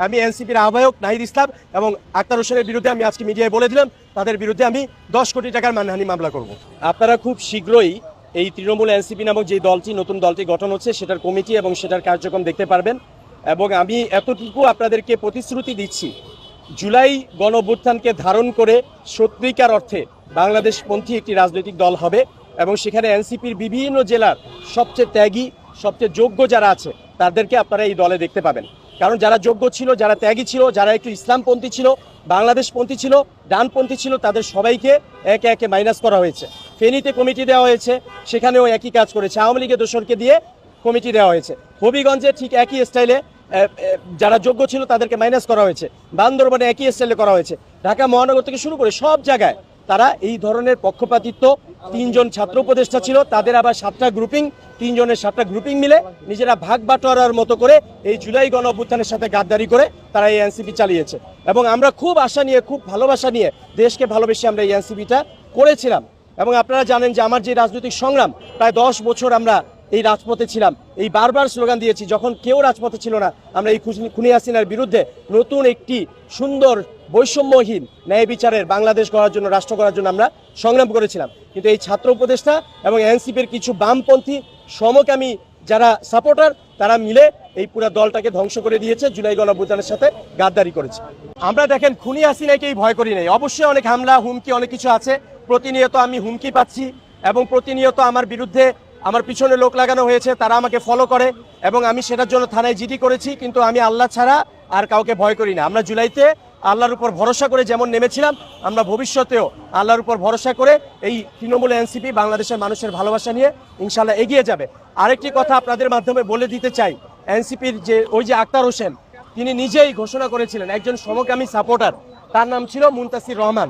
আমি এনসিপির আহ্বায়ক নাহিদ ইসলাম এবং আক্তার হোসেনের বিরুদ্ধে আমি আজকে মিডিয়ায় বলে দিলাম তাদের বিরুদ্ধে আমি 10 কোটি টাকার মানহানি মামলা করব। আপনারা খুব শীঘ্রই এই তৃণমূল এনসিপি নামক যে দলটি নতুন দলটি গঠন হচ্ছে সেটার কমিটি এবং সেটার কার্যক্রম দেখতে পারবেন। এবং আমি এতটুকু আপনাদেরকে প্রতিশ্রুতি দিচ্ছি, জুলাই গণঅভ্যুত্থানকে ধারণ করে সত্যিকার অর্থে বাংলাদেশপন্থী একটি রাজনৈতিক দল হবে এবং সেখানে এনসিপির বিভিন্ন জেলার সবচেয়ে ত্যাগী সবচেয়ে যোগ্য যারা আছে তাদেরকে আপনারা এই দলে দেখতে পাবেন। কারণ যারা যোগ্য ছিল, যারা ত্যাগী ছিল, যারা একটু ইসলামপন্থী ছিল, বাংলাদেশপন্থী ছিল, ডানপন্থী ছিল, তাদের সবাইকে একে একে মাইনাস করা হয়েছে। ফেনীতে কমিটি দেওয়া হয়েছে, সেখানেও একই কাজ করেছে, আওয়ামী লীগের দোসরকে দিয়ে কমিটি দেওয়া হয়েছে। হবিগঞ্জে ঠিক একই স্টাইলে যারা যোগ্য ছিল তাদেরকে মাইনাস করা হয়েছে, বান্দরবানে একই স্টাইলে করা হয়েছে, ঢাকা মহানগর থেকে শুরু করে সব জায়গায় তারা এই ধরনের পক্ষপাতিত্ব। 3 জন ছাত্র উপদেষ্টা ছিল, তাদের আবার 7টা গ্রুপিং, 3 জনের 7টা গ্রুপিং মিলে নিজেরা ভাগ বাটোয়ারার মতো করে এই জুলাই গণঅভ্যুত্থানের সাথে গাদ্দারি করে তারা এই এনসিপি চালিয়েছে। এবং আমরা খুব আশা নিয়ে, খুব ভালোবাসা নিয়ে, দেশকে ভালোবেসে আমরা এই এনসিপিটা করেছিলাম। এবং আপনারা জানেন যে আমার যে রাজনৈতিক সংগ্রাম, প্রায় 10 বছর আমরা এই রাজপথে ছিলাম, এই বারবার স্লোগান দিয়েছি, যখন কেউ রাজপথে ছিল না আমরা এই খুনি হাসিনার বিরুদ্ধে নতুন একটি সুন্দর বৈষম্যহীন ন্যায় বিচারের বাংলাদেশ গড়ার জন্য, রাষ্ট্র গড়ার জন্য আমরা সংগ্রাম করেছিলাম। কিন্তু এই ছাত্র উপদেষ্টা এবং এনসিপির কিছু বামপন্থী সমকামী যারা সাপোর্টার, তারা মিলে এই পুরো দলটাকে ধ্বংস করে দিয়েছে, জুলাই গণঅভ্যুত্থানের সাথে গাদ্দারি করেছে। আমরা দেখেন খুনি হাসিনাকেই ভয় করি নাই, অবশ্যই অনেক হামলা হুমকি অনেক কিছু আছে, প্রতিনিয়ত আমি হুমকি পাচ্ছি এবং প্রতিনিয়ত আমার বিরুদ্ধে আমার পিছনে লোক লাগানো হয়েছে, তারা আমাকে ফলো করে এবং আমি সেটার জন্য থানায় জিডি করেছি। কিন্তু আমি আল্লাহ ছাড়া আর কাউকে ভয় করি না। আমরা জুলাইতে আল্লাহর উপর ভরসা করে যেমন নেমেছিলাম, আমরা ভবিষ্যতেও আল্লাহর উপর ভরসা করে এই তৃণমূল এনসিপি বাংলাদেশের মানুষের ভালোবাসা নিয়ে ইনশাল্লাহ এগিয়ে যাবে। আরেকটি কথা আপনাদের মাধ্যমে বলে দিতে চাই, এনসিপির যে আক্তার হোসেন, তিনি নিজেই ঘোষণা করেছিলেন একজন সমকামী সাপোর্টার, তার নাম ছিল মুনতাসির রহমান।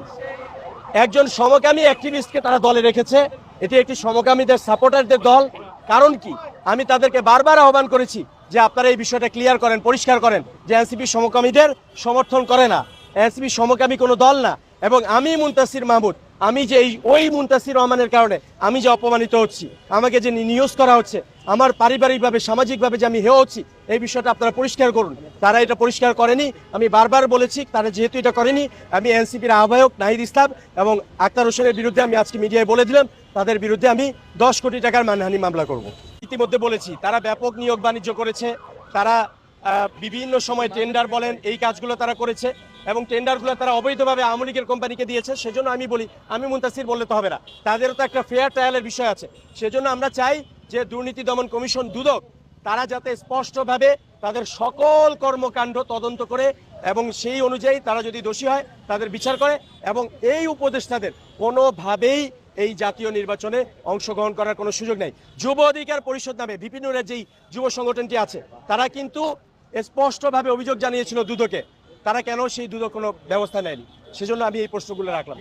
একজন সমকামী অ্যাক্টিভিস্টকে তারা দলে রেখেছে, এটি একটি সমকামীদের সাপোর্টারদের দল। কারণ কি, আমি তাদেরকে বারবার আহ্বান করেছি যে আপনারা এই বিষয়টা ক্লিয়ার করেন, পরিষ্কার করেন যে এনসিপি সমকামীদের সমর্থন করে না, এনসিপি সমকামী কোনো দল না। এবং আমি মুনতাসির মাহমুদ, আমি যে ওই মুনতাসির রহমানের কারণে আমি যে অপমানিত হচ্ছি, আমাকে যে নিউজ করা হচ্ছে, আমার পারিবারিকভাবে সামাজিকভাবে যে আমি হেয় হচ্ছি, এই বিষয়টা আপনারা পরিষ্কার করুন। তারা এটা পরিষ্কার করেনি, আমি বারবার বলেছি, তারা যেহেতু এটা করেনি, আমি এনসিপির আহ্বায়ক নাহিদ ইসলাম এবং আক্তার হোসেনের বিরুদ্ধে আমি আজকে মিডিয়ায় বলে দিলাম তাদের বিরুদ্ধে আমি 10 কোটি টাকার মানহানি মামলা করব। ইতিমধ্যে বলেছি তারা ব্যাপক নিয়োগ বাণিজ্য করেছে, তারা বিভিন্ন সময় টেন্ডার বলেন এই কাজগুলো তারা করেছে এবং টেন্ডারগুলো তারা অবৈধভাবে আওয়ামী লীগের কোম্পানিকে দিয়েছে। সেজন্য আমি বলি, আমি মুনতাসির বললে তো হবে না, তাদেরও তো একটা ফেয়ার ট্রায়ালের বিষয় আছে। সেজন্য আমরা চাই যে দুর্নীতি দমন কমিশন দুদক তারা যাতে স্পষ্টভাবে তাদের সকল কর্মকাণ্ড তদন্ত করে এবং সেই অনুযায়ী তারা যদি দোষী হয় তাদের বিচার করে এবং এই উপদেষ্টাদের কোনোভাবেই এই জাতীয় নির্বাচনে অংশগ্রহণ করার কোনো সুযোগ নেই। যুব অধিকার পরিষদ নামে বিপিনুরের যেই যুব সংগঠনটি আছে, তারা কিন্তু স্পষ্টভাবে অভিযোগ জানিয়েছিল দুদকে, তারা কেন সেই দুদক কোনো ব্যবস্থা নেয়নি? সেজন্য আমি এই প্রশ্নগুলো রাখলাম।